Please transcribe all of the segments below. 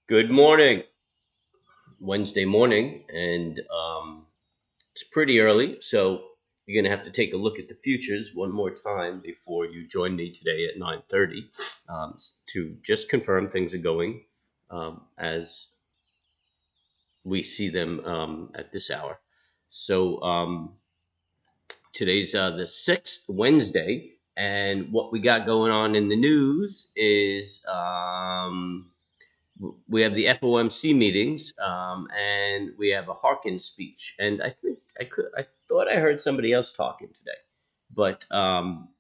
Good morning, Wednesday morning, and it's pretty early, so you're gonna have to take a look at the futures one more time before you join me today at 9:30 to just confirm things are going as we see them at this hour. So today's the 6th Wednesday, and what we got going on in the news is we have the FOMC meetings, and we have a Harkin speech. And I thought I heard somebody else talking today, but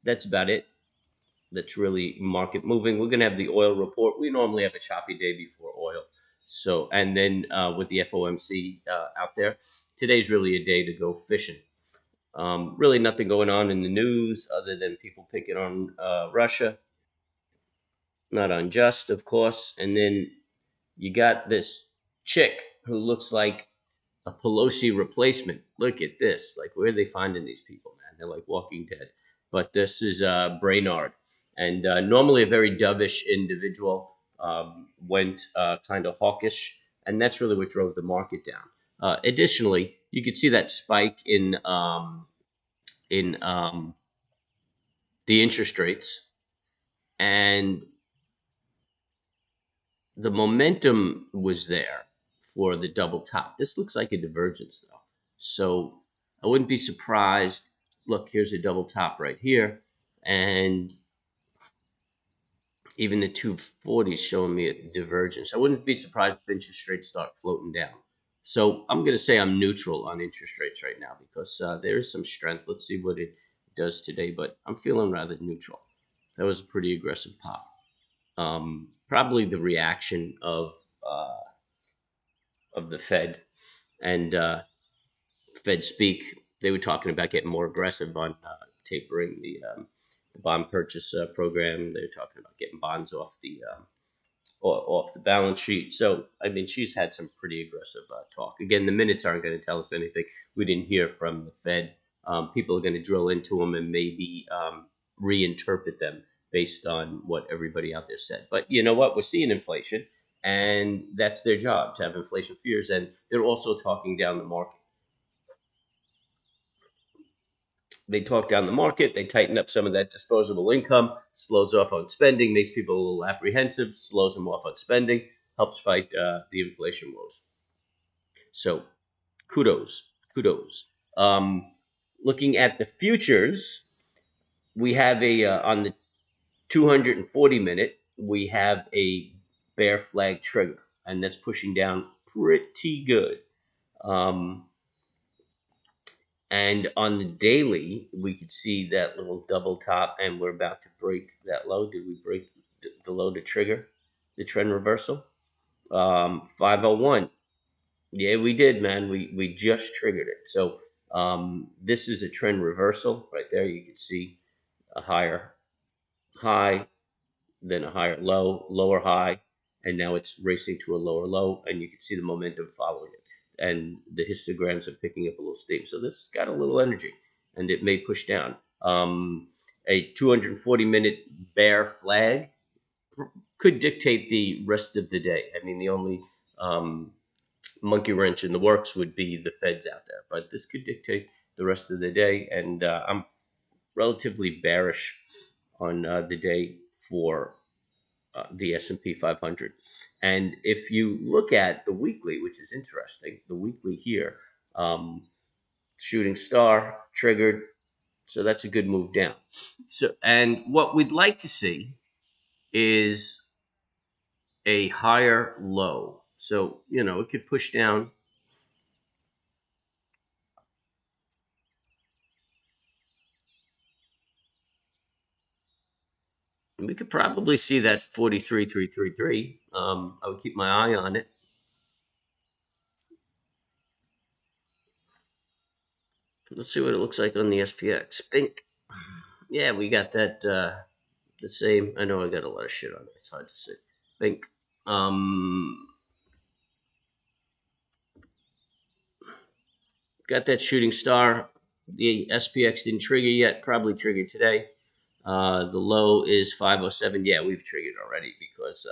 that's about it. That's really market moving. We're gonna have the oil report. We normally have a choppy day before oil, so and then with the FOMC out there, today's really a day to go fishing. Really nothing going on in the news other than people picking on Russia. Not unjust, of course, and then you got this chick who looks like a Pelosi replacement. Look at this. Like, where are they finding these people, man? They're like Walking Dead. But this is Brainard. And normally a very dovish individual, went kind of hawkish. And that's really what drove the market down. Additionally, you could see that spike in the interest rates. And the momentum was there for the double top. This looks like a divergence though. So I wouldn't be surprised. Look, here's a double top right here. And even the 240 is showing me a divergence. I wouldn't be surprised if interest rates start floating down. So I'm going to say I'm neutral on interest rates right now because there is some strength. Let's see what it does today, but I'm feeling rather neutral. That was a pretty aggressive pop. Probably the reaction of the Fed and Fed speak. They were talking about getting more aggressive on tapering the bond purchase program. They were talking about getting bonds off the balance sheet. So I mean, she's had some pretty aggressive talk. Again, the minutes aren't going to tell us anything. We didn't hear from the Fed. People are going to drill into them and maybe reinterpret them based on what everybody out there said. But you know what? We're seeing inflation, and that's their job to have inflation fears. And they're also talking down the market. They talk down the market. They tighten up some of that disposable income, slows off on spending, makes people a little apprehensive, slows them off on spending, helps fight the inflation woes. So kudos. Um, Looking at the futures, we have a on the 240 minute, we have a bear flag trigger, and that's pushing down pretty good. Um, And on the daily, we could see that little double top, and we're about to break that low. Did we break the low to trigger the trend reversal? 501. Yeah, we did, man. We just triggered it. So this is a trend reversal right there. You can see a higher high, then a higher low, lower high, and now it's racing to a lower low, and you can see the momentum following it. And the histograms are picking up a little steam. So this has got a little energy, and it may push down. A 240-minute bear flag could dictate the rest of the day. I mean, the only monkey wrench in the works would be the Feds out there, but this could dictate the rest of the day. And I'm relatively bearish on the day for the S&P 500. And if you look at the weekly, which is interesting, the weekly here, shooting star triggered, so that's a good move down. So, and what we'd like to see is a higher low. So, it could push down. We could probably see that 43,333. I would keep my eye on it. Let's see what it looks like on the SPX. Pink. Yeah, we got that the same. I know I got a lot of shit on it. It's hard to see. Pink. Um, got that shooting star. The SPX didn't trigger yet. Probably triggered today. The low is 507. Yeah, we've triggered already because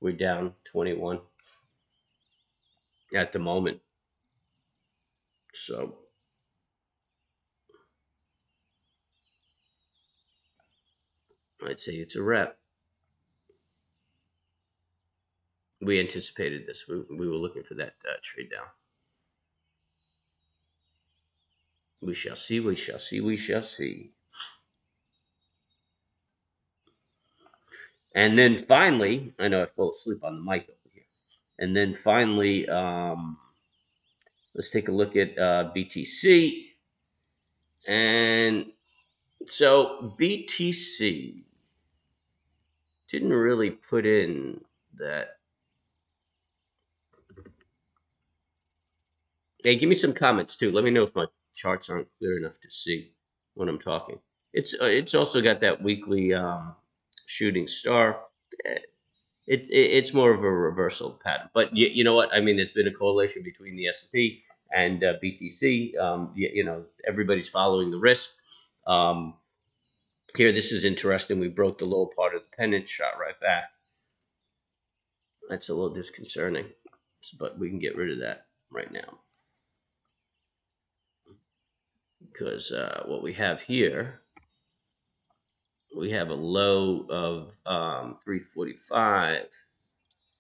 We're down 21 at the moment. So I'd say it's a wrap. We anticipated this. We were looking for that trade down. We shall see. We shall see. We shall see. And then finally, I know I fell asleep on the mic over here. And then finally, let's take a look at BTC. And so BTC didn't really put in that. Hey, give me some comments too. Let me know if my charts aren't clear enough to see when I'm talking. It's also got that weekly shooting star. It's more of a reversal pattern. But you know what? I mean, there's been a correlation between the S&P and BTC. You know, everybody's following the risk. Here, this is interesting. We broke the lower part of the pennant, shot right back. That's a little disconcerting, but we can get rid of that right now. Because what we have here, we have a low of 345,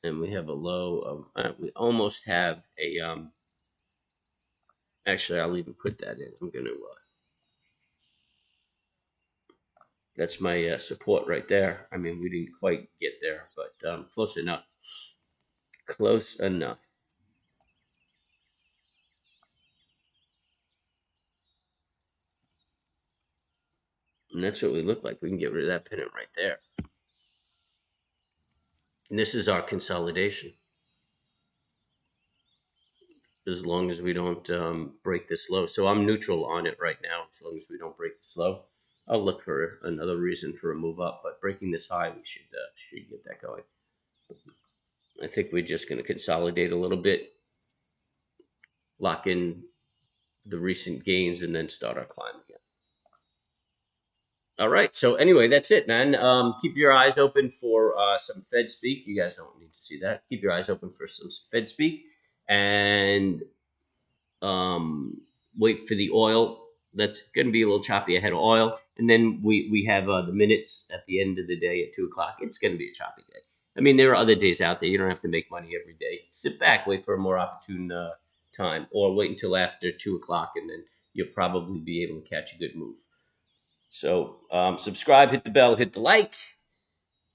and we have a low of, we almost have a, actually, I'll even put that in. I'm going to, that's my support right there. I mean, we didn't quite get there, but close enough. Close enough. And that's what we look like. We can get rid of that pennant right there. And this is our consolidation. As long as we don't break this low. So I'm neutral on it right now. As long as we don't break this low, I'll look for another reason for a move up. But breaking this high, we should get that going. I think we're just going to consolidate a little bit, lock in the recent gains, and then start our climb again. All right. So anyway, that's it, man. Keep your eyes open for some Fed speak. You guys don't need to see that. Keep your eyes open for some Fed speak, and wait for the oil. That's going to be a little choppy ahead of oil, and then we have the minutes at the end of the day at 2 o'clock. It's going to be a choppy day. I mean, there are other days out there. You don't have to make money every day. Sit back, wait for a more opportune time, or wait until after 2 o'clock, and then you'll probably be able to catch a good move. So subscribe, hit the bell, hit the like.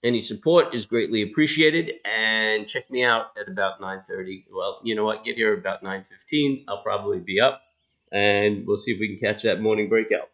Any support is greatly appreciated. And check me out at about 9:30. Well, you know what? Get here about 9:15. I'll probably be up. And we'll see if we can catch that morning breakout.